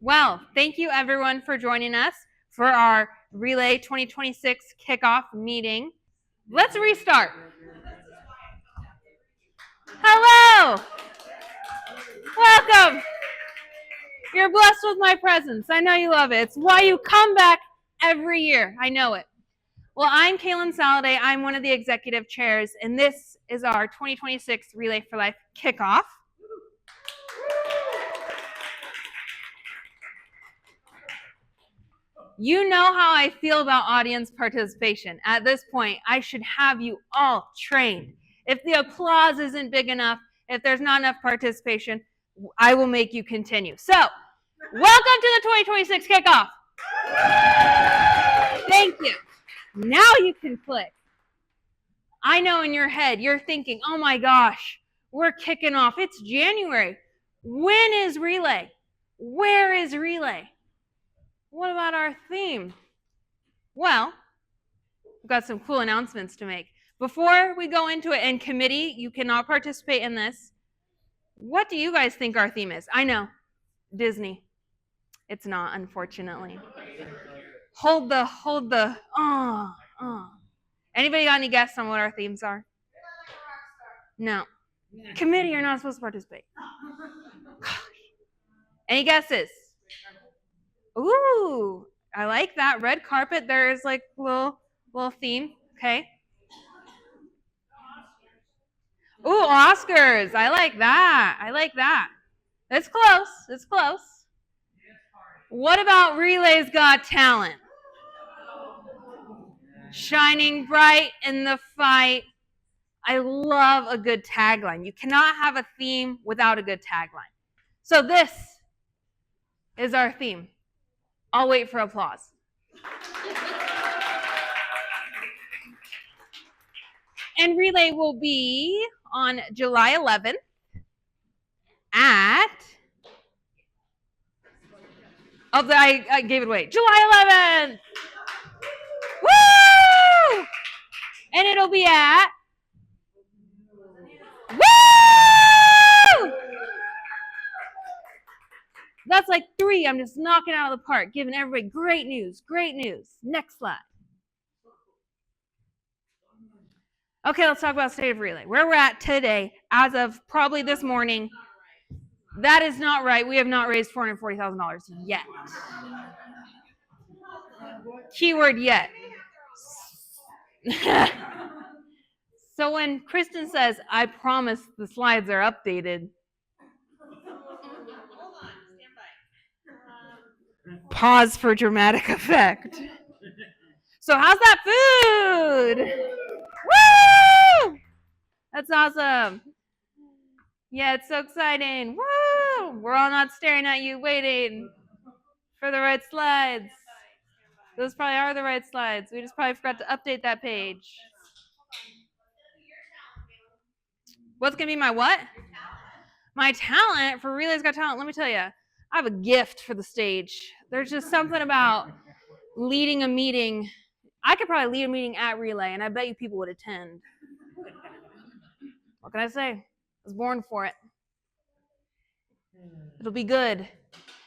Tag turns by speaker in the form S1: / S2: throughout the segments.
S1: Well, thank you everyone for joining us for our Relay 2026 kickoff meeting. Let's restart. Hello! Welcome! You're blessed with my presence. I know you love it. It's why you come back every year. I know it. Well, I'm Kaylin Saladay. I'm one of the executive chairs, and this is our 2026 Relay for Life kickoff. You know how I feel about audience participation. At this point, I should have you all trained. If the applause isn't big enough, if there's not enough participation, I will make you continue. So, welcome to the 2026 kickoff. Thank you. Now you can click. I know in your head, you're thinking, oh my gosh, we're kicking off. It's January. When is Relay? Where is Relay? What about our theme? Well, we've got some cool announcements to make. Before we go into it, in committee, you cannot participate in this. What do you guys think our theme is? I know, Disney. It's not, unfortunately. Hold the, Anybody got any guesses on what our themes are? No. Committee, you're not supposed to participate. Gosh. Any guesses? Ooh, I like that. Red carpet, there's like little theme, okay? Ooh, Oscars. I like that. It's close. What about Relay's Got Talent? Shining bright in the fight. I love a good tagline. You cannot have a theme without a good tagline. So this is our theme. I'll wait for applause. And Relay will be on July 11th at... Oh, I gave it away. July 11th! Woo! And it'll be at... Woo! That's like 3. I'm just knocking out of the park, giving everybody great news. Next slide. Okay, let's talk about State of Relay. Where we're at today, as of probably this morning, that is not right. We have not raised $440,000 yet. Keyword yet. So when Kristen says, I promise the slides are updated. Pause for dramatic effect. So how's that food? Woo! That's awesome. Yeah, it's so exciting. Woo! We're all not staring at you, waiting for the right slides. Those probably are the right slides. We just probably forgot to update that page. What's going to be my what? My talent for Relay's Got Talent. Let me tell you, I have a gift for the stage. There's just something about leading a meeting. I could probably lead a meeting at Relay, and I bet you people would attend. What can I say? I was born for it. It'll be good.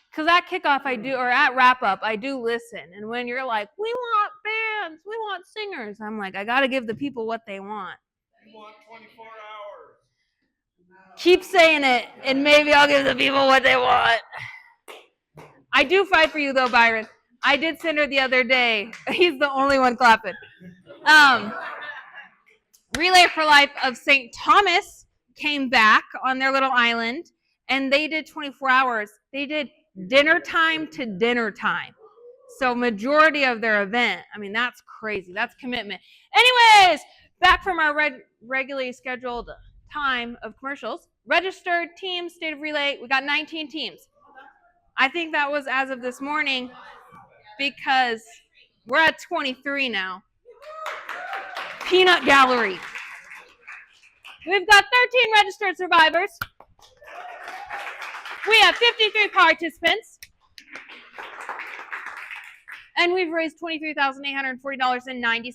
S1: Because at kickoff I do, or at wrap up, I do listen. And when you're like, we want bands, we want singers, I'm like, I got to give the people what they want.
S2: We want 24 hours.
S1: Keep saying it, and maybe I'll give the people what they want. I do fight for you, though, Byron. I did send her the other day. He's the only one clapping. Relay for Life of St. Thomas came back on their little island, and they did 24 hours. They did dinner time to dinner time. So majority of their event, I mean, that's crazy. That's commitment. Anyways, back from our regularly scheduled time of commercials. Registered teams, State of Relay, we got 19 teams. I think that was as of this morning because we're at 23 now. Peanut Gallery. We've got 13 registered survivors. We have 53 participants. And we've raised $23,840.90.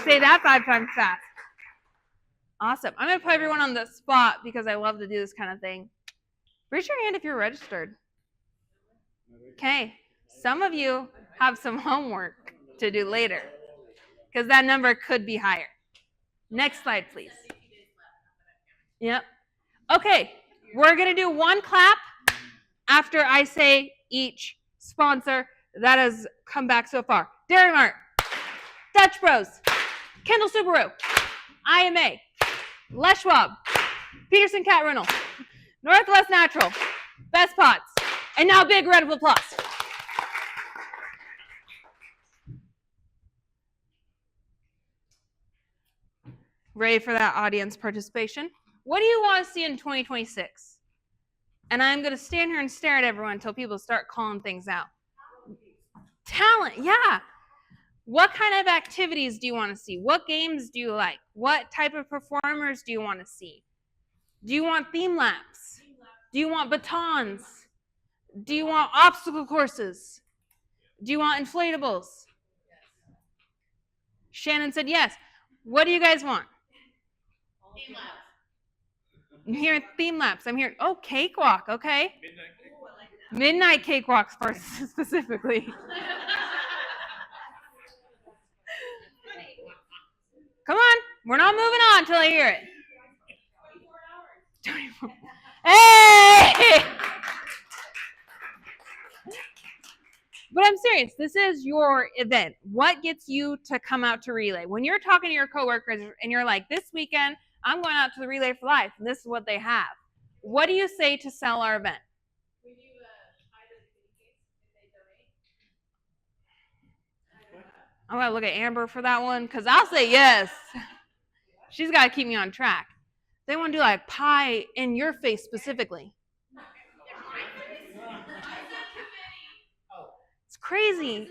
S1: Say that 5 times fast. Awesome. I'm going to put everyone on the spot because I love to do this kind of thing. Raise your hand if you're registered. Okay, some of you have some homework to do later because that number could be higher. Next slide, please. Yep. Okay, we're going to do one clap after I say each sponsor that has come back so far. Dairy Mart, Dutch Bros, Kendall Subaru, IMA, Les Schwab, Peterson Cat Rental, Northwest Natural, Best Pots, and now big round of applause. Ready for that audience participation? What do you want to see in 2026? And I'm going to stand here and stare at everyone until people start calling things out. Talent, yeah. What kind of activities do you want to see? What games do you like? What type of performers do you want to see? Do you want theme laps? Do you want batons? Do you want obstacle courses? Do you want inflatables? Shannon said yes. What do you guys want?
S3: Theme laps.
S1: I'm hearing theme laps. I'm hearing, oh, cakewalk, okay. Midnight cakewalks for specifically. Come on, we're not moving on until I hear it. 24 hours. Hey! But I'm serious, this is your event. What gets you to come out to relay? When you're talking to your coworkers and you're like, this weekend, I'm going out to the Relay for Life, and this is what they have. What do you say to sell our event?
S3: We do either case if they donate.
S1: I'm going to look at Amber for that one, because I'll say yes. She's got to keep me on track. They want to do like pie in your face specifically. It's crazy.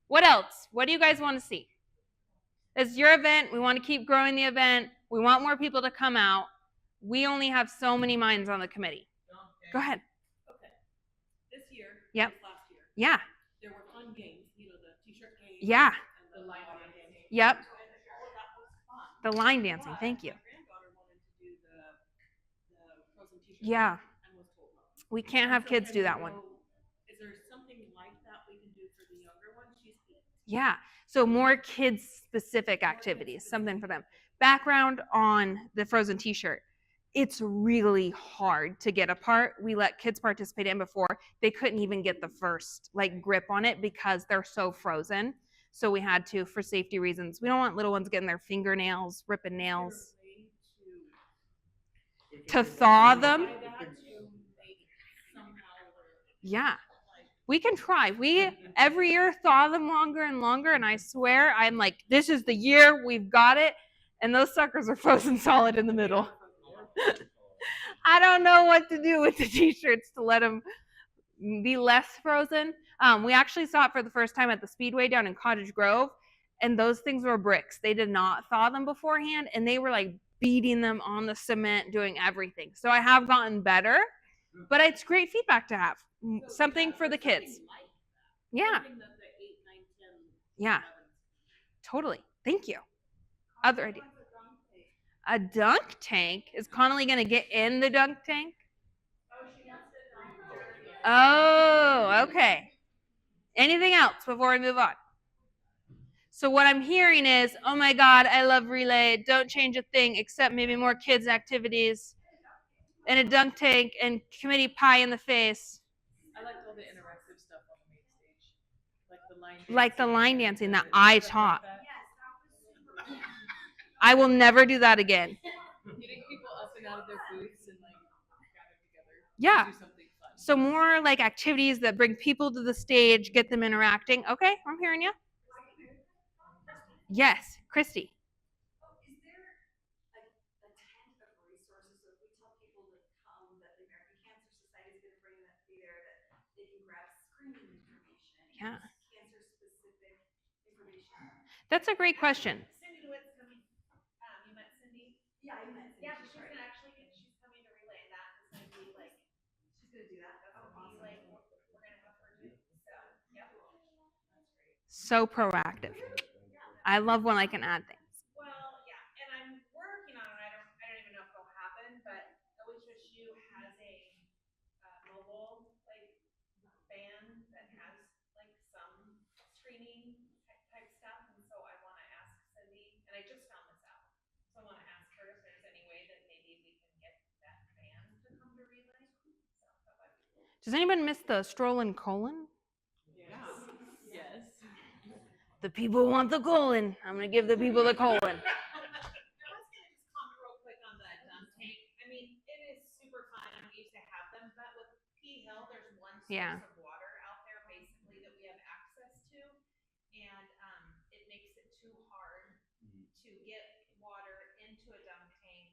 S1: What else? What do you guys want to see? It's your event. We want to keep growing the event. We want more people to come out. We only have so many minds on the committee. Go ahead.
S4: Okay. This year,
S1: Yep.
S4: this last year,
S1: Yeah.
S4: there were fun games, the t-shirt game.
S1: Yeah.
S4: And the line dancing.
S1: Yep.
S4: That was fun.
S1: The line dancing. Thank you.
S4: My granddaughter wanted to do the frozen t-shirt.
S1: Yeah.
S4: And was told no.
S1: We can't have kids do that one.
S4: Is there something like that we can do for the younger one? She's 8.
S1: Yeah. So more kids-specific activities, something for them. Background on the frozen t-shirt. It's really hard to get apart. We let kids participate in before. They couldn't even get the first grip on it because they're so frozen. So we had to, for safety reasons. We don't want little ones getting their fingernails, ripping nails. To thaw them? Yeah. We can try. We every year thaw them longer and longer, and I swear I'm like, this is the year, we've got it, and those suckers are frozen solid in the middle. I don't know what to do with the t-shirts to let them be less frozen. We actually saw it for the first time at the Speedway down in Cottage Grove, and those things were bricks. They did not thaw them beforehand, and they were like beating them on the cement, doing everything. So I have gotten better, but it's great feedback to have. Something for the kids. Yeah. Yeah. Totally. Thank you. Other idea. A dunk tank? Is Connolly going to get in the dunk tank? Oh, okay. Anything else before we move on? So what I'm hearing is, oh my God, I love relay. Don't change a thing except maybe more kids' activities and a dunk tank and committee pie in the face.
S4: I liked all the interactive stuff on the main stage.
S1: Like the line dancing that I taught. I will never do that again.
S4: Getting people up and out of their booths and gather together.
S1: Yeah.
S4: Do something fun.
S1: So more activities that bring people to the stage, get them interacting. Okay, I'm hearing you. Yes, Christy.
S3: Is there a tent of resources? So if we tell people to come, that the American Cancer Society is going to be there, that they can grab screening information,
S1: Yeah.
S3: cancer-specific information.
S1: That's a great question.
S3: Cindy DeWitt's coming. You met Cindy? Yeah, I met Cindy. Yeah, she's going to she's coming to relay, and that is going to be she's going to do that. That's awesome. We're going to have her do it. So, yeah. That's great.
S1: So proactive. I love when I can add things.
S3: Well, yeah, and I'm working on it. I don't even know if it'll happen, but Alicia has a mobile like van that has like some screening type stuff, and so I want to ask Cindy, and I just found this out, so I want to ask her if there's any way that maybe we can get that van to come to relay. So that might be cool.
S1: Does anyone miss the Strolling colon?
S4: Yes. Yes.
S1: The people want the colon. I'm gonna give the people the colon.
S3: I was gonna just comment real quick on the dunk tank. I mean, it is super fun. I'm used to have them, but with P Hill, there's one source of water out there basically that we have access to, and it makes it too hard to get water into a dunk tank.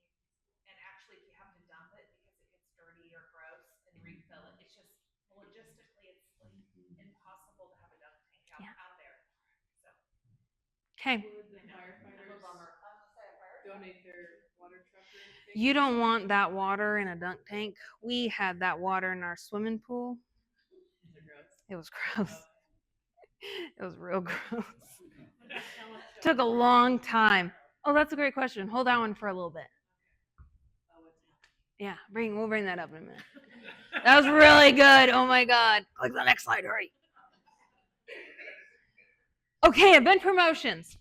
S3: And actually, if you have to dump it because it gets dirty or gross and refill it, it's just logistically, it's like impossible to have a dunk tank out there. So.
S1: Okay.
S4: Would the firefighters donate their water truck or anything?
S1: You don't want that water in a dunk tank. We had that water in our swimming pool.
S4: Is it gross?
S1: It was gross. It was real gross. Took a long time. Oh, that's a great question. Hold that one for a little bit. Yeah, we'll bring that up in a minute. That was really good. Oh my God. Click the next slide, hurry. Okay, event promotions.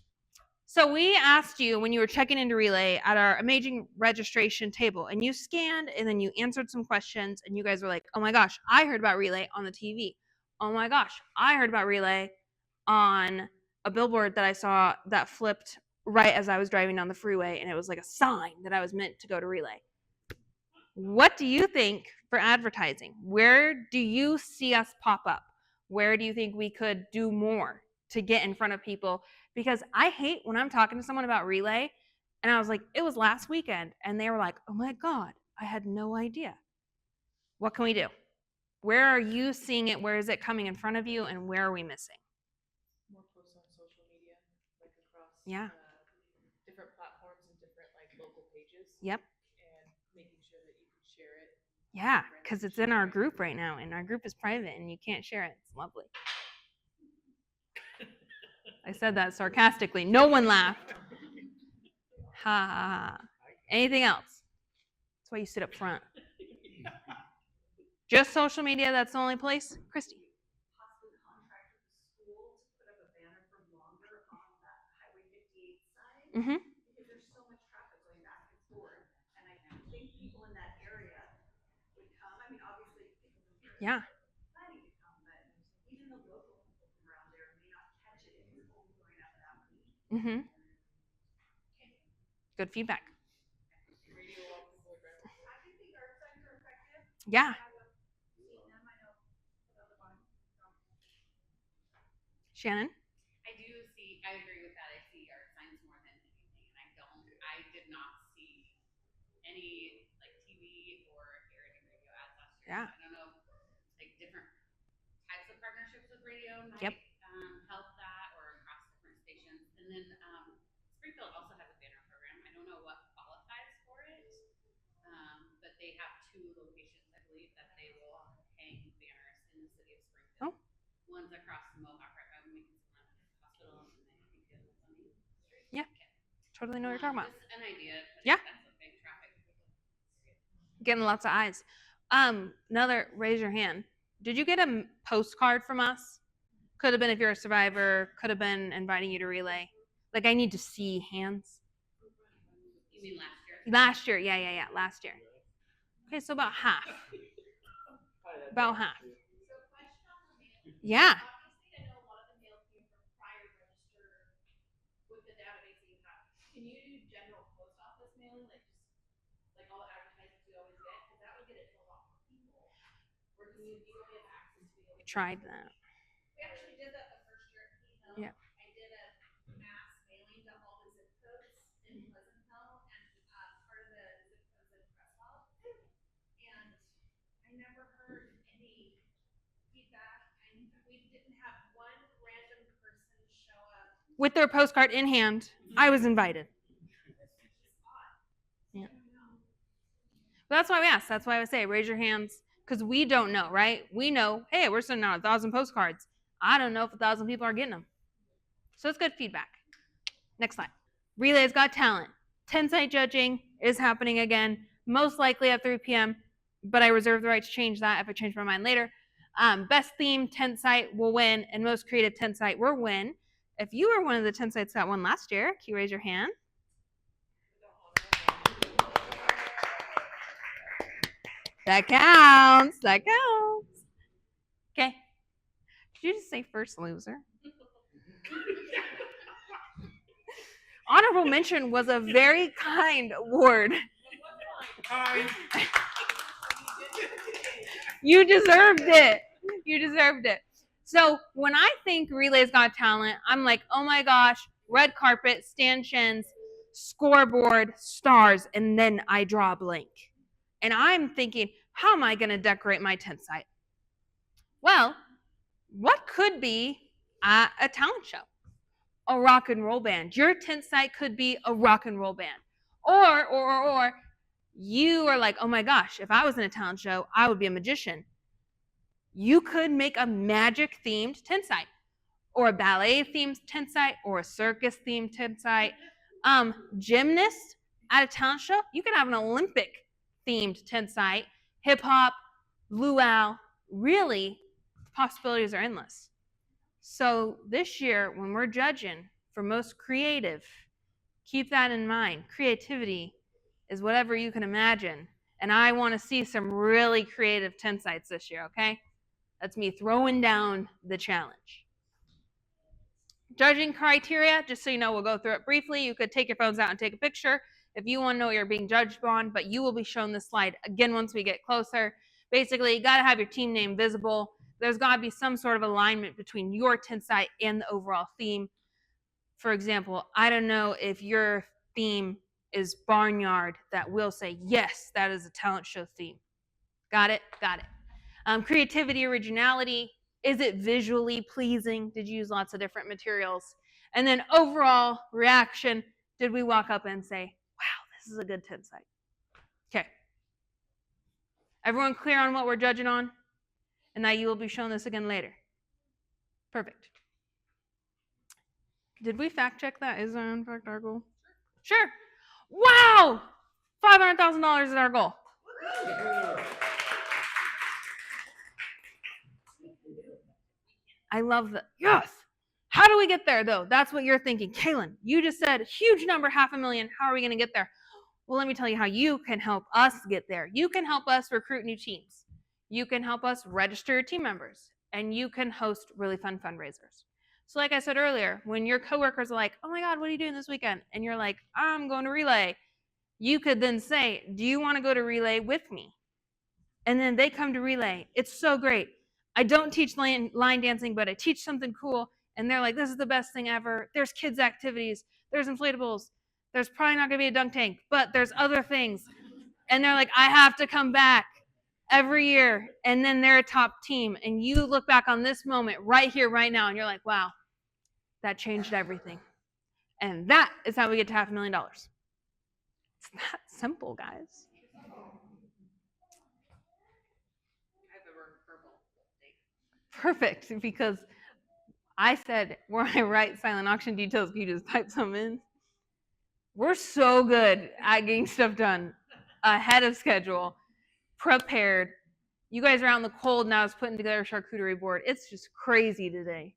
S1: So we asked you when you were checking into Relay at our amazing registration table, and you scanned and then you answered some questions, and you guys were like, oh my gosh, I heard about Relay on the TV. Oh my gosh, I heard about Relay on a billboard that I saw that flipped right as I was driving down the freeway, and it was like a sign that I was meant to go to Relay. What do you think for advertising? Where do you see us pop up? Where do you think we could do more to get in front of people? Because I hate when I'm talking to someone about Relay and I was like, it was last weekend. And they were like, oh my God, I had no idea. What can we do? Where are you seeing it? Where is it coming in front of you? And where are we missing?
S4: More posts on social media, like across different platforms and different like local pages.
S1: Yep.
S4: And making sure that you can share it.
S1: Yeah, because it's in our group right now, and our group is private, and you can't share it. It's lovely. I said that sarcastically. No one laughed. Ha ha ha. Anything else? That's why you sit up front. Just social media, that's the only place? Christy.
S3: Possibly contract with the school to put up a banner for longer on that Highway 58 side.
S1: Mm-hmm.
S3: Because there's so much traffic going back and forth. And I think people in that area would come. I mean, obviously, people from here are planning to come, but even the local people from around there may not catch it if it's only going up that way.
S1: Mm-hmm. Good feedback.
S3: I think the yard signs are effective.
S1: Yeah. Shannon?
S5: I agree with that. I see yard signs more than anything, and I did not see any like TV or hear any radio ads last year.
S1: Yeah.
S5: I don't know, like different types of partnerships with radio might help that, or across different stations. And then Springfield also has a banner program. I don't know what qualifies for it, but they have 2 locations, I believe, that they will hang banners in the city of Springfield.
S1: Oh.
S5: One's across the Mohawk Hospital, and then I think the other one's on the street.
S1: Yeah. Totally know what you're talking about.
S5: Just an idea.
S1: Yeah.
S5: That's a big traffic.
S1: Getting lots of eyes. Another, raise your hand. Did you get a postcard from us? Could have been if you're a survivor. Could have been inviting you to Relay. Like, I need to see hands.
S5: You mean last year?
S1: Last year, yeah. Last year. Okay, so about half. About half. Yeah.
S3: Obviously, I know a lot of the mail came from prior register with the database that you have. Can you do general post office mailing, like all the advertisements you always get? Because that would get it to a lot more people. Or do you have access to be able to?
S1: Tried that.
S3: We actually did that the first year at P-Hill.
S1: Yeah.
S3: I did a mass mailing to all the zip codes in Pleasantville, and part of the zip codes in Crestwell. And I never heard any feedback, and we didn't have one random person show up.
S1: With their postcard in hand, I was invited. Yeah. But that's why we asked. That's why I would say raise your hands, because we don't know, right? We know, hey, we're sending out 1,000 postcards. I don't know if 1,000 people are getting them. So it's good feedback. Next slide. Relay's Got Talent. 10-site judging is happening again, most likely at 3 p.m. but I reserve the right to change that if I change my mind later. Best theme tent site will win, and most creative tent site will win. If you were one of the tent sites that won last year, can you raise your hand? That counts. That counts. Okay. Did you just say first loser? Honorable mention was a very kind award. You deserved it. You deserved it. So when I think Relay's Got Talent, I'm like, oh my gosh, red carpet, stanchions, scoreboard, stars, and then I draw a blank. And I'm thinking, how am I going to decorate my tent site? Well, what could be a talent show? A rock and roll band. Your tent site could be a rock and roll band. Or you are like, oh my gosh, if I was in a talent show, I would be a magician. You could make a magic themed tent site, or a ballet themed tent site, or a circus themed tent site. Gymnast at a talent show, you could have an Olympic themed tent site, hip hop, luau. Really, the possibilities are endless. So this year, when we're judging for most creative, keep that in mind. Creativity is whatever you can imagine. And I want to see some really creative tent sites this year, okay? That's me throwing down the challenge. Judging criteria, just so you know, we'll go through it briefly. You could take your phones out and take a picture if you want to know what you're being judged on, but you will be shown this slide again once we get closer. Basically, you got to have your team name visible. There's got to be some sort of alignment between your tent site and the overall theme. For example, I don't know if your theme is barnyard, that will say, yes, that is a talent show theme. Got it? Got it. Creativity, originality. Is it visually pleasing? Did you use lots of different materials? And then overall reaction, did we walk up and say, wow, this is a good tent site? Okay. Everyone clear on what we're judging on? And that you will be shown this again later. Perfect. Did we fact check that? Is that in fact our goal? Sure. Wow! $500,000 is our goal. I love that. Yes. How do we get there, though? That's what you're thinking. Kaylin, you just said huge number, 500,000. How are we going to get there? Well, let me tell you how you can help us get there. You can help us recruit new teams. You can help us register your team members. And you can host really fun fundraisers. So like I said earlier, when your coworkers are like, oh my God, what are you doing this weekend? And you're like, I'm going to Relay. You could then say, do you want to go to Relay with me? And then they come to Relay. It's so great. I don't teach line dancing, but I teach something cool. And they're like, this is the best thing ever. There's kids' activities. There's inflatables. There's probably not going to be a dunk tank, but there's other things. And they're like, I have to come back every year. And then they're a top team. And you look back on this moment right here, right now, and you're like, wow, that changed everything. And that is how we get to $500,000. It's that simple, guys. Perfect, because I said, where I write silent auction details, you just type some in. We're so good at getting stuff done ahead of schedule, prepared. You guys are out in the cold now, is putting together a charcuterie board. It's just crazy today.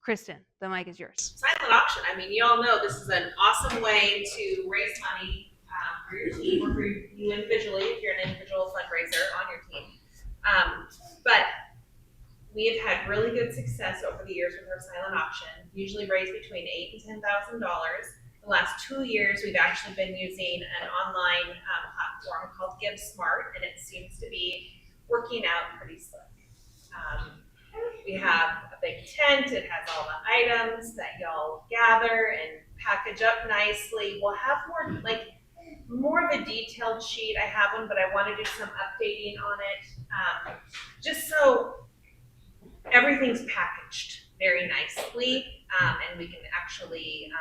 S1: Kristen, the mic is yours.
S3: Silent auction. I mean, you all know this is an awesome way to raise money for your team or for you individually if you're an individual fundraiser on your team. But we have had really good success over the years with our silent auction. Usually raised between $8,000 and $10,000. The last 2 years, we've actually been using an online platform called Give Smart, and it seems to be working out pretty slick. We have a big tent. It has all the items that y'all gather and package up nicely. We'll have more of a detailed sheet. I have one, but I want to do some updating on it, just so everything's packaged very nicely, and we can actually,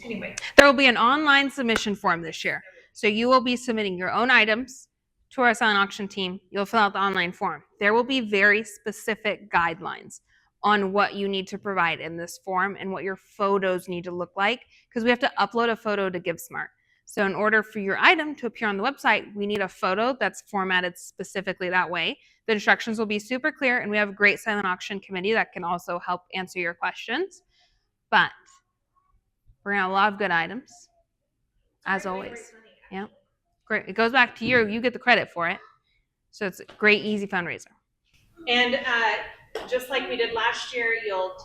S3: anyway.
S1: There will be an online submission form this year. So you will be submitting your own items to our silent auction team. You'll fill out the online form. There will be very specific guidelines on what you need to provide in this form and what your photos need to look like, because we have to upload a photo to GiveSmart. So in order for your item to appear on the website, we need a photo that's formatted specifically that way. The instructions will be super clear, and we have a great silent auction committee that can also help answer your questions. But we're gonna have a lot of good items, as always. Yeah, great. It goes back to you get the credit for it. So it's a great, easy fundraiser.
S3: And just like we did last year, you'll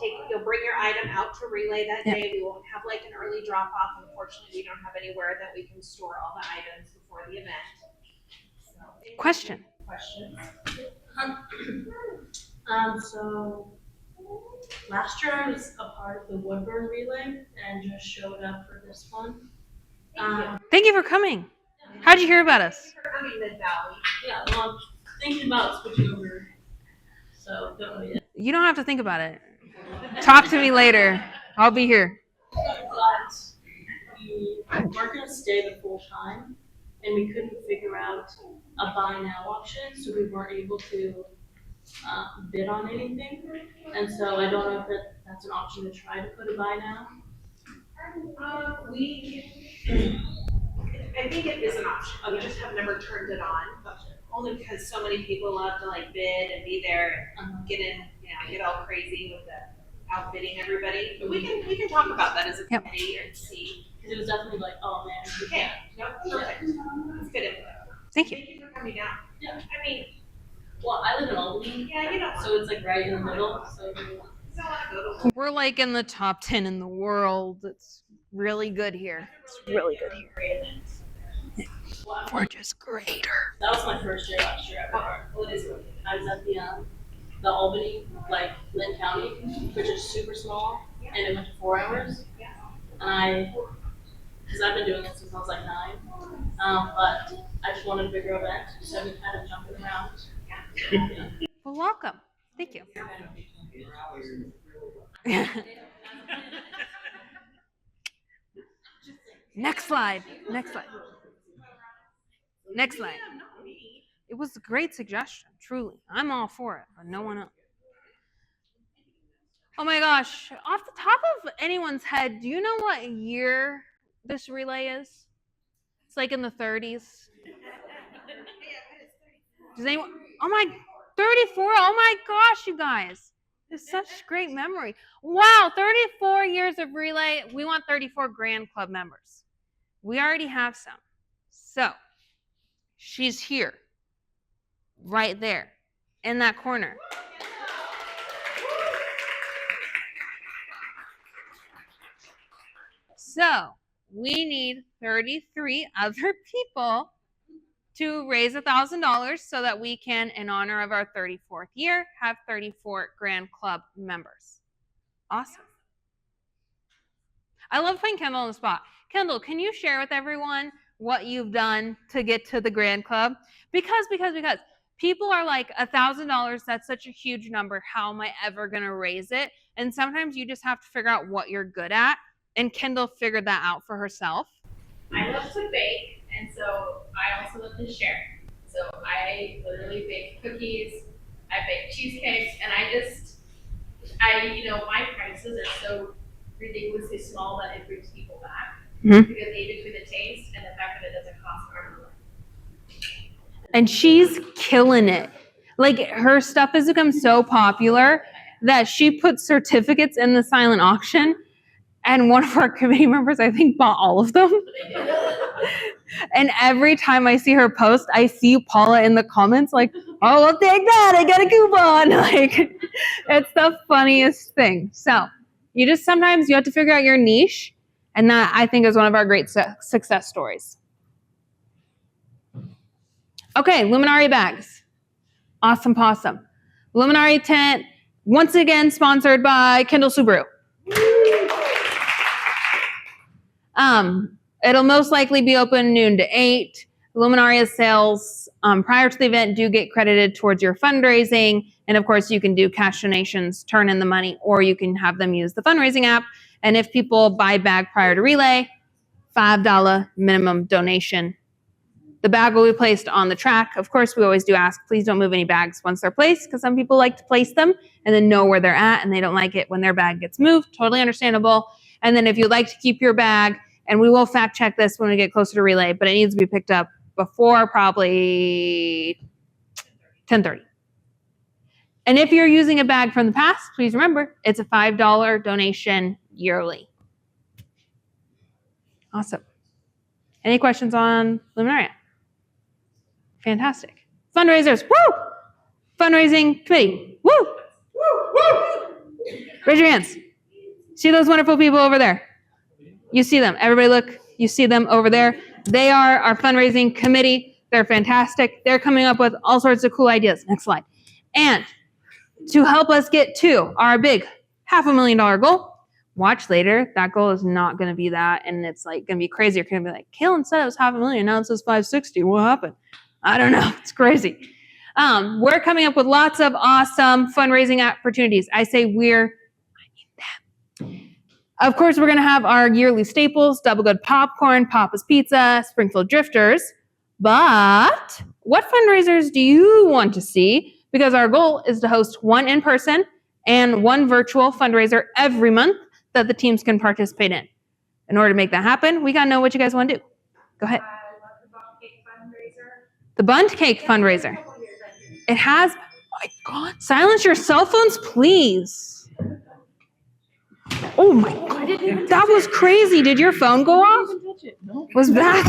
S3: bring your item out to relay that day. We won't have like an early drop off. Unfortunately, we don't have anywhere that we can store all the items before the event. So,
S1: Questions?
S6: So last year I was a part of the Woodburn relay and just showed up for this one.
S1: Thank you for coming. How'd you hear about us?
S3: Coming Mid-Valley.
S6: Yeah, well, I'm thinking about switching over, so don't know yet.
S1: You don't have to think about it. Talk to me later. I'll be here.
S6: But we weren't going to stay the full time, and we couldn't figure out a buy now option, so we weren't able to bid on anything. And so I don't know if that's an option to try to put a buy now.
S3: I think it is an option. We just have never turned it on, only because so many people love to like bid and be there and get all crazy with the outbidding everybody. But we can talk about that as a committee and see.
S6: Because it was definitely like, oh man, we
S3: Okay,
S6: can't.
S3: no, perfect. That's good info.
S1: Thank you.
S3: Thank you for coming down.
S6: Yeah.
S3: I mean,
S6: Well, I live in Albany,
S3: yeah, you know,
S6: so it's like right in the middle. So
S3: you don't want to go to
S1: We're like in the top 10 in the world. It's really good here. It's really good here. We're just greater.
S6: that was my first year last year at Woodburn.
S3: What is it?
S6: I was at the Albany, like Lynn County, which is super small, and it went to 4 hours. And because I've been doing it since I was like 9, but I just wanted a bigger event, so we kind of jumping around.
S1: Well, welcome. Thank you. Next slide. Next slide. Next slide. It was a great suggestion, truly. I'm all for it, but no one else. Oh my gosh. Off the top of anyone's head, do you know what year this relay is? It's like in the 30s. Does anyone? Oh my, 34. Oh my gosh, you guys. It's such great memory. Wow, 34 years of relay. We want 34 Grand Club members. We already have some. So, she's here. Right there. In that corner. So, we need 33 other people to raise $1,000 so that we can, in honor of our 34th year, have 34 Grand Club members. Awesome. I love putting Kendall on the spot. Kendall, can you share with everyone what you've done to get to the Grand Club? Because people are like, $1,000, that's such a huge number. How am I ever going to raise it? And sometimes you just have to figure out what you're good at. And Kendall figured that out for herself.
S5: I love to bake, and so I also love to share. So I literally bake cookies, I bake cheesecakes, and my prices are so ridiculously small that it brings people back.
S1: Mm-hmm.
S5: Because between the taste and the fact that it doesn't cost arm and a leg.
S1: And she's killing it. Like, her stuff has become so popular that she put certificates in the silent auction. And one of our committee members, I think, bought all of them. And every time I see her post, I see Paula in the comments like, oh, I'll take that. I got a coupon. Like, it's the funniest thing. So sometimes you have to figure out your niche. And that, I think, is one of our great success stories. Okay, Luminari bags. Awesome possum. Luminari tent, once again, sponsored by Kendall Subaru. It'll most likely be open noon to 8. Luminaria's sales prior to the event do get credited towards your fundraising. And of course, you can do cash donations, turn in the money, or you can have them use the fundraising app. And if people buy bag prior to relay, $5 minimum donation. The bag will be placed on the track. Of course, we always do ask, please don't move any bags once they're placed, because some people like to place them and then know where they're at, and they don't like it when their bag gets moved. Totally understandable. And then if you'd like to keep your bag And we will fact check this when we get closer to relay, but it needs to be picked up before probably 10:30. And if you're using a bag from the past, please remember, it's a $5 donation yearly. Awesome. Any questions on Luminaria? Fantastic. Fundraisers, woo! Fundraising committee, woo! Raise your hands. See those wonderful people over there? You see them. Everybody look. You see them over there. They are our fundraising committee. They're fantastic. They're coming up with all sorts of cool ideas. Next slide. And to help us get to our big $500,000 goal, watch later. That goal is not going to be that, and it's like going to be crazy. You're going to be like, Kaylin said it was $500,000. Now it says 560. What happened? I don't know. It's crazy. We're coming up with lots of awesome fundraising opportunities. I say we're. Of course, we're going to have our yearly staples, Double Good Popcorn, Papa's Pizza, Springfield Drifters. But what fundraisers do you want to see? Because our goal is to host one in-person and one virtual fundraiser every month that the teams can participate in. In order to make that happen, we got to know what you guys want to do. Go ahead.
S3: I love the bundt cake fundraiser.
S1: The bundt cake fundraiser. It has, oh my God, silence your cell phones, please. Oh my God, that was crazy. Did your phone go off? Was that?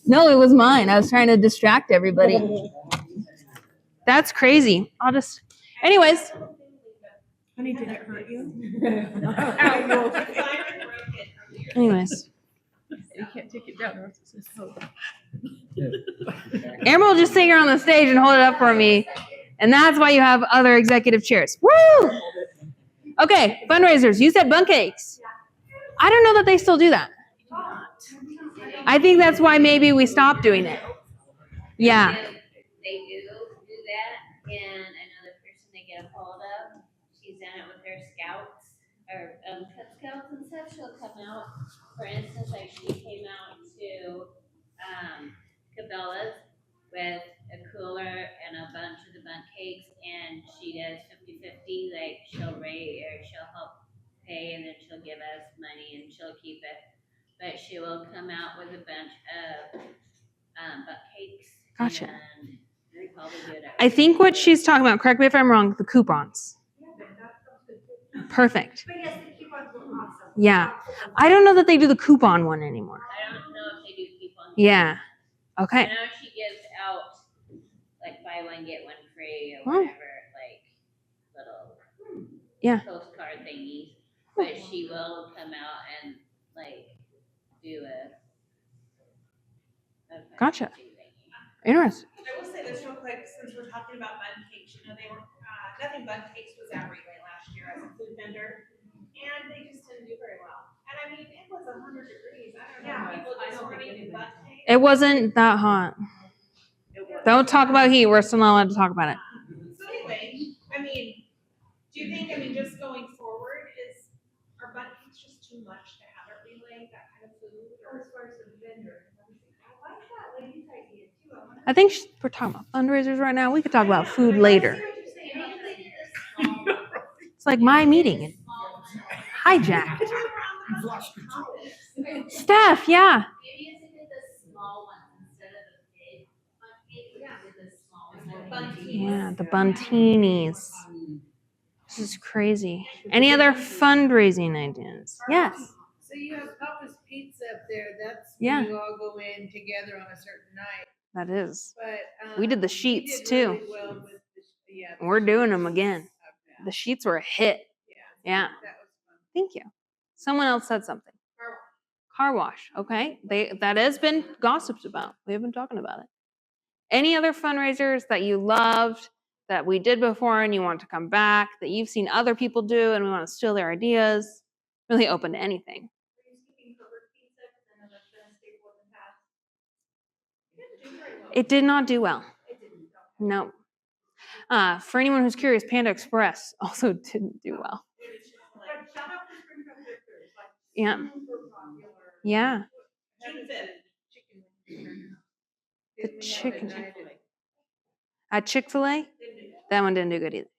S1: No, it was mine. I was trying to distract everybody. That's crazy. Anyways.
S4: Honey, did it hurt you?
S1: Anyways.
S4: You can't take it down or else it says hope.
S1: Emerald will just sit here on the stage and hold it up for me. And that's why you have other executive chairs. Woo! Okay, fundraisers. You said bundt cakes. I don't know that they still do that. I think that's why maybe we stopped doing it. Yeah.
S7: They do that, and another person they get a hold of, she's done it with their scouts, or Cub Scouts and stuff, she'll come out, for instance, like she came out to, Cabela's with a cooler and a bunch of the bundt cakes, and she does 50-50, like she'll help pay, and then she'll give us money, and she'll keep it, but she will come out with a bunch of, bundt cakes.
S1: Gotcha.
S7: And they probably do it
S1: I think what she's talking about, correct me if I'm wrong, the coupons. Perfect.
S3: But yes, the coupons were awesome.
S1: Yeah. I don't know that they do the coupon one anymore.
S7: I don't know if they do coupons.
S1: Yeah.
S7: I
S1: Okay.
S7: know she gives out like buy one get one free or
S1: Oh.
S7: whatever, like little
S1: Yeah.
S7: postcard thingies. But she will come out and like do a
S1: Gotcha.
S7: thingy.
S1: Interesting.
S8: I will say this real quick, since we're talking about bundt cakes, you know, they were, Nothing Bundt Cakes was at Relay last year as a food vendor, and they just didn't do very well. And I mean, it was 100 degrees, I don't know, people just weren't eating bundt cakes.
S1: It wasn't that hot. Don't talk about heat. We're still not allowed to talk about it.
S8: So anyway, I mean, do you think, just going forward, are bundt cakes just too much to have at Relay, that kind of food? Or as far as the vendor? I like that lady's idea too.
S1: I think we're talking about fundraisers right now. We could talk about food later. It's like my meeting. Hijacked. Steph, yeah.
S7: Maybe if they did the small ones instead of the big bundt cake, we did the small ones.
S1: Yeah, the buntinis. This is crazy. Any other fundraising ideas? Yes.
S9: So you have Papa's Pizza up there, that's
S1: Yeah.
S9: when you all go in together on a certain night,
S1: That is.
S9: but.
S1: We did the
S9: we
S1: sheets,
S9: did
S1: too.
S9: really well with the
S1: We're doing them
S9: sheets
S1: again.
S9: and stuff,
S1: The sheets were a hit. Yeah.
S9: That was fun.
S1: Thank you. Someone else said something. Car wash. Okay. That has been gossiped about. We have been talking about it. Any other fundraisers that you loved that we did before and you want to come back, that you've seen other people do and we want to steal their ideas? Really open to anything. It did not do well. No. For anyone who's curious, Panda Express also didn't do well. Yeah. Yeah. The chicken. At Chick-fil-A? That one didn't do good either.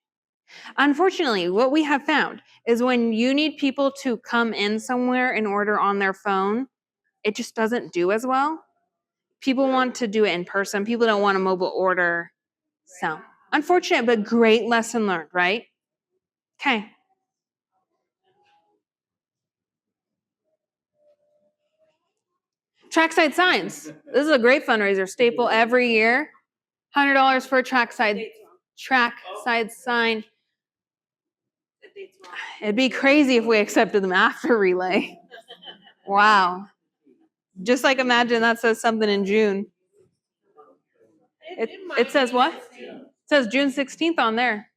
S1: Unfortunately, what we have found is when you need people to come in somewhere and order on their phone, it just doesn't do as well. People want to do it in person. People don't want a mobile order. So, unfortunate, but great lesson learned, right? Okay. Trackside signs. This is a great fundraiser staple every year. $100 for a trackside sign. It'd be crazy if we accepted them after relay. Wow. Just like imagine that says something in June. It says what? It says June 16th on there.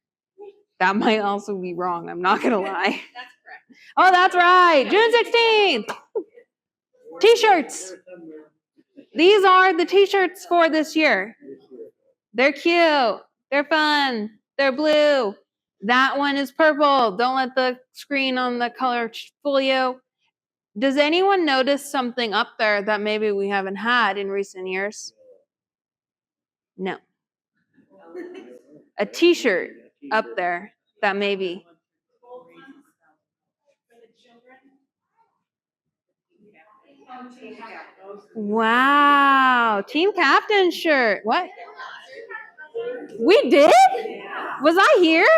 S1: That might also be wrong. I'm not going to lie.
S8: That's correct.
S1: Oh, that's right. June 16th. T-shirts. These are the T-shirts for this year. They're cute. They're fun. They're blue. That one is purple. Don't let the screen on the color fool you. Does anyone notice something up there that maybe we haven't had in recent years? No. A T-shirt up there that maybe. Wow. Team captain shirt. What? We did? Was I here?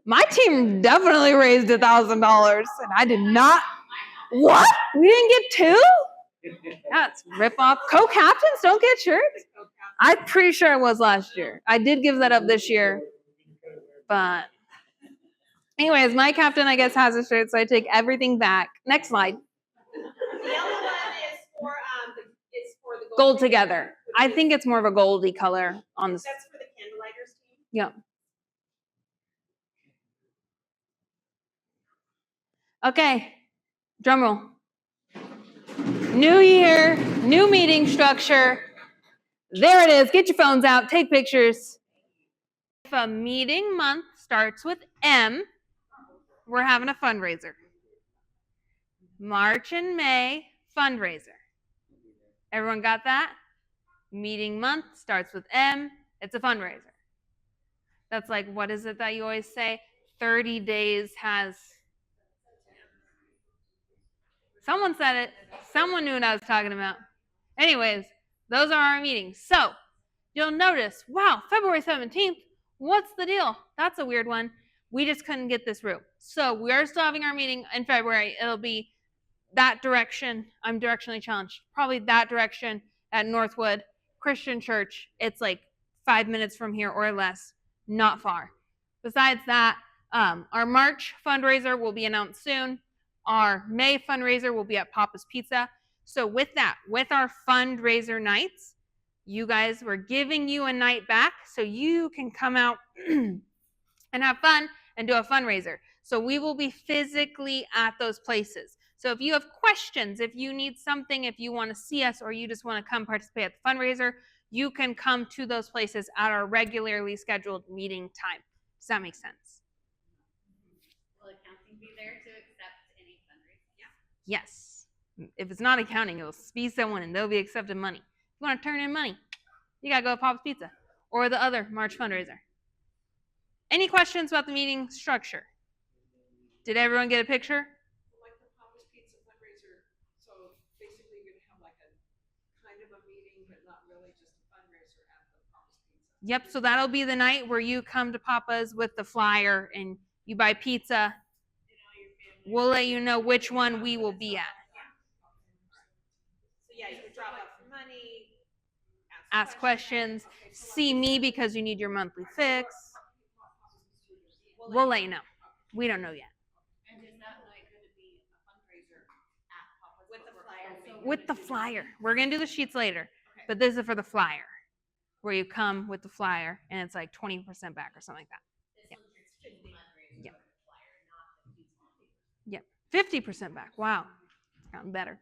S1: My team definitely raised $1,000 and I did not. What? We didn't get two? That's rip off. Co-captains don't get shirts? I'm pretty sure I was last year. I did give that up this year. But anyways, my captain, I guess, has a shirt, so I take everything back. Next slide.
S8: The yellow one is for the
S1: Gold together. I think it's more of a goldy color on this.
S8: That's for the candlelighters team.
S1: Yeah. Okay. Drum roll. New year, new meeting structure. There it is. Get your phones out. Take pictures. If a meeting month starts with M, we're having a fundraiser. March and May, fundraiser. Everyone got that? Meeting month starts with M. It's a fundraiser. That's like, what is it that you always say? 30 days has... Someone said it. Someone knew what I was talking about. Anyways, those are our meetings. So you'll notice, wow, February 17th, what's the deal? That's a weird one. We just couldn't get this room. So we are still having our meeting in February. It'll be that direction. I'm directionally challenged. Probably that direction at Northwood Christian Church. It's like 5 minutes from here or less. Not far. Besides that, our March fundraiser will be announced soon. Our May fundraiser will be at Papa's Pizza. So with that, with our fundraiser nights, you guys, we're giving you a night back so you can come out and have fun and do a fundraiser. So we will be physically at those places. So if you have questions, if you need something, if you want to see us, or you just want to come participate at the fundraiser, you can come to those places at our regularly scheduled meeting time. Does that make sense?
S5: Will accounting be there to accept any fundraising? Yeah.
S1: Yes. If it's not accounting, it'll be someone and they'll be accepting money. If you want to turn in money, you got to go to Papa's Pizza or the other March fundraiser. Any questions about the meeting structure? Did everyone get a picture?
S10: Like the Papa's Pizza fundraiser, so basically you're gonna have like a kind of a meeting, but not really just a fundraiser at the Papa's Pizza.
S1: Yep, so that'll be the night where you come to Papa's with the flyer and you buy pizza. We'll let you know which one we will be at.
S8: So yeah, you can drop off money,
S1: Ask questions, see me because you need your monthly fix. We'll let you know. We don't know yet.
S9: And is that night going to be a fundraiser at Papa's?
S8: with the flyer.
S1: With the flyer. We're going to do the sheets later, but this is for the flyer, where you come with the flyer and it's like 20% back or something like that. Yep. Yep. 50% back. Wow. It's gotten better.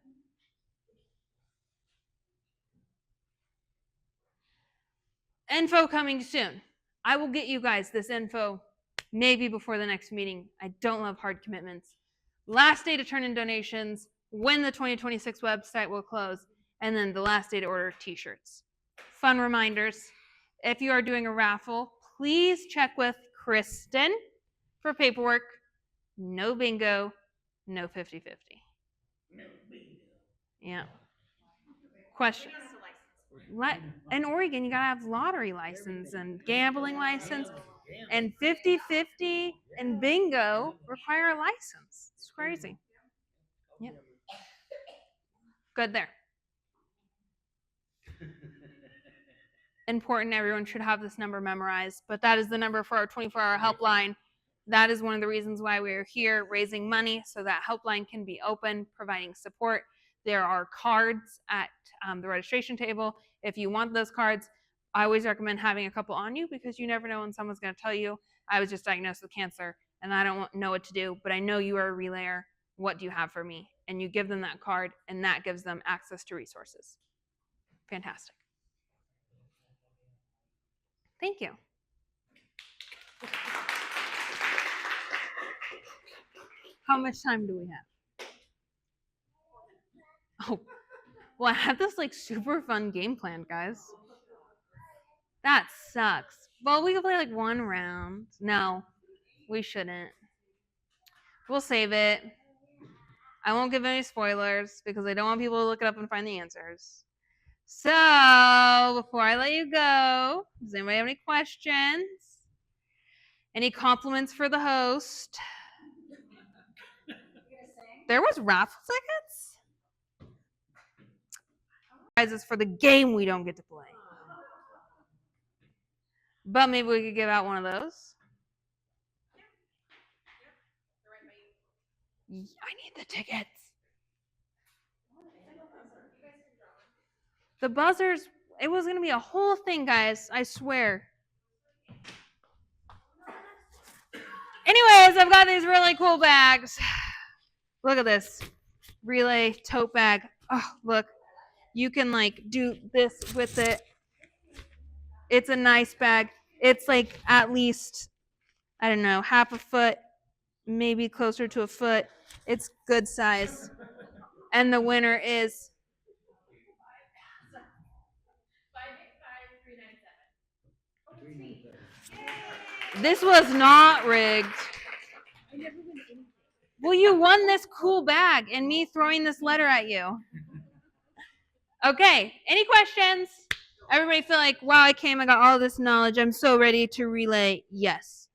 S1: Info coming soon. I will get you guys this info maybe before the next meeting. I don't love hard commitments. Last day to turn in donations, when the 2026 website will close, and then the last day to order t-shirts. Fun reminders. If you are doing a raffle, please check with Kristen for paperwork. No bingo, no 50-50.
S2: No bingo.
S1: Yeah. Questions? In Oregon, you gotta have lottery license and gambling license, and 50-50 and bingo require a license. It's crazy. Yeah. Good there. Important, everyone should have this number memorized, but that is the number for our 24-hour helpline. That is one of the reasons why we're here, raising money so that helpline can be open, providing support. There are cards at the registration table. If you want those cards, I always recommend having a couple on you because you never know when someone's going to tell you, I was just diagnosed with cancer and I don't know what to do, but I know you are a relayer. What do you have for me? And you give them that card, and that gives them access to resources. Fantastic. Thank you. How much time do we have? Oh, well, I had this like super fun game plan, guys. That sucks. Well, we could play like one round. No, we shouldn't. We'll save it. I won't give any spoilers because I don't want people to look it up and find the answers. So, before I let you go, does anybody have any questions? Any compliments for the host? There was raffle tickets? Prizes for the game we don't get to play. But maybe we could give out one of those. I need the tickets. The buzzers, it was going to be a whole thing, guys. I swear. Anyways, I've got these really cool bags. Look at this. Relay tote bag. Oh, look. You can like do this with it. It's a nice bag. It's like at least, I don't know, half a foot, maybe closer to a foot. It's good size. And the winner is 585,397. This was not rigged. Well, you won this cool bag and me throwing this letter at you. Okay, any questions? Everybody feel like, wow, I came, I got all this knowledge. I'm so ready to relay. Yes.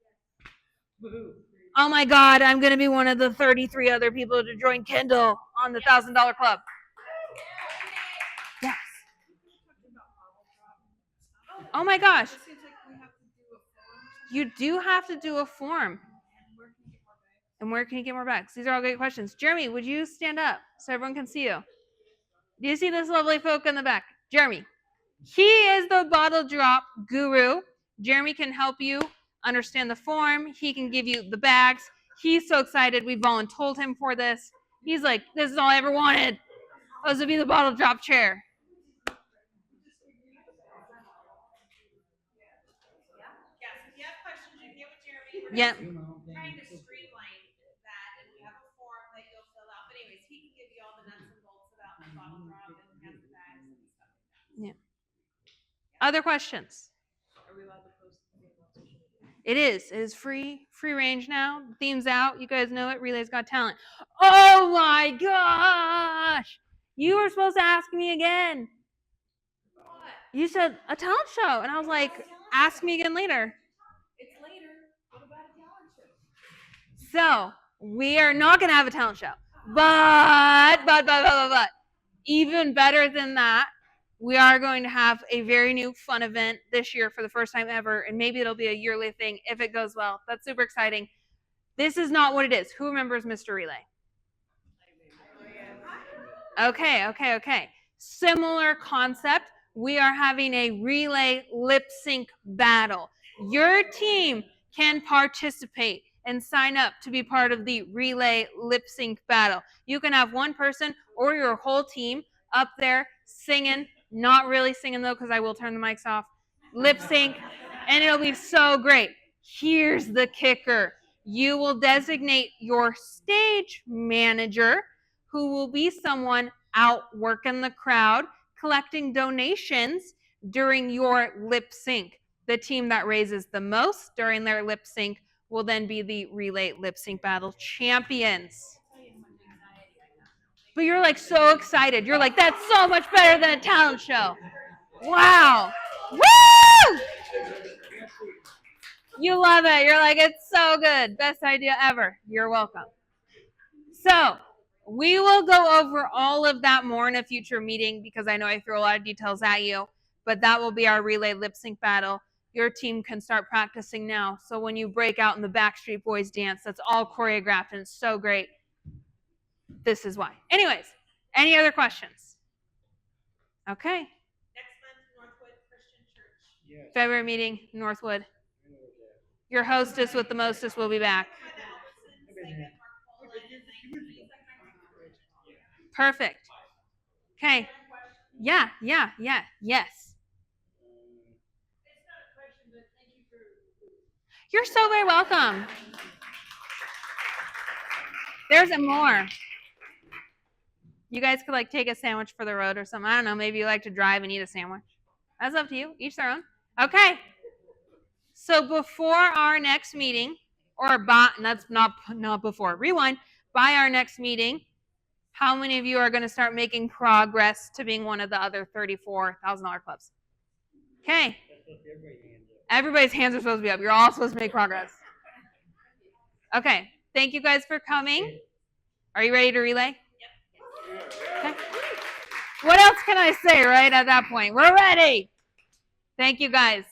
S1: Oh my God, I'm going to be one of the 33 other people to join Kendall on the $1,000 club. Yes. Oh my gosh. You do have to do a form. And where can you get more bags? These are all great questions. Jeremy, would you stand up so everyone can see you? Do you see this lovely folk in the back? Jeremy. He is the bottle drop guru. Jeremy can help you understand the form. He can give you the bags. He's so excited. We voluntold him for this. He's like, this is all I ever wanted. Was to be the bottle drop chair.
S8: Yeah, so if you have questions, you can get with Jeremy.
S1: Yep.
S8: Trying to streamline that, and we have a form that you'll fill out. But anyways, he can give you all the nuts and bolts about the bottle drop and cancer bags and stuff like that.
S1: Yeah. Other questions?
S4: Are we allowed to post the theme on social media?
S1: It is. It is free range now. The theme's out. You guys know it. Relay's Got Talent. Oh my gosh! You were supposed to ask me again.
S8: What?
S1: You said a talent show, and I was like, ask me again later.
S8: It's later. What about a talent show?
S1: So we are not going to have a talent show, but even better than that, we are going to have a very new fun event this year for the first time ever, and maybe it'll be a yearly thing if it goes well. That's super exciting. This is not what it is. Who remembers Mr. Relay? Okay. Similar concept. We are having a relay lip sync battle. Your team can participate and sign up to be part of the relay lip sync battle. You can have one person or your whole team up there singing, not really singing though, because I will turn the mics off, lip sync, and it'll be so great. Here's the kicker. You will designate your stage manager, who will be someone out working the crowd, collecting donations. during your lip sync. The team that raises the most during their lip sync will then be the relay lip sync battle champions. But you're like so excited. You're like, that's so much better than a talent show. Wow. Woo! You love it. You're like, it's so good. Best idea ever. You're welcome. So we will go over all of that more in a future meeting because I know I threw a lot of details at you, but that will be our relay lip sync battle. Your team can start practicing now. So when you break out in the Backstreet Boys dance, that's all choreographed and it's so great. This is why. Anyways, any other questions? Okay.
S8: Next month, Northwood Christian Church.
S1: February meeting, Northwood. Your hostess with the mostest will be back. Perfect. Okay. Yeah, yes. You're so very welcome. There's more. You guys could like take a sandwich for the road or something. I don't know. Maybe you like to drive and eat a sandwich. That's up to you. Each their own. Okay. So before our next meeting, or that's not before. Rewind. By our next meeting, how many of you are going to start making progress to being one of the other $34,000 clubs? Okay. Everybody's hands are supposed to be up. You're all supposed to make progress. Okay. Thank you guys for coming. Are you ready to relay? Yep. Okay. What else can I say right at that point? We're ready. Thank you guys.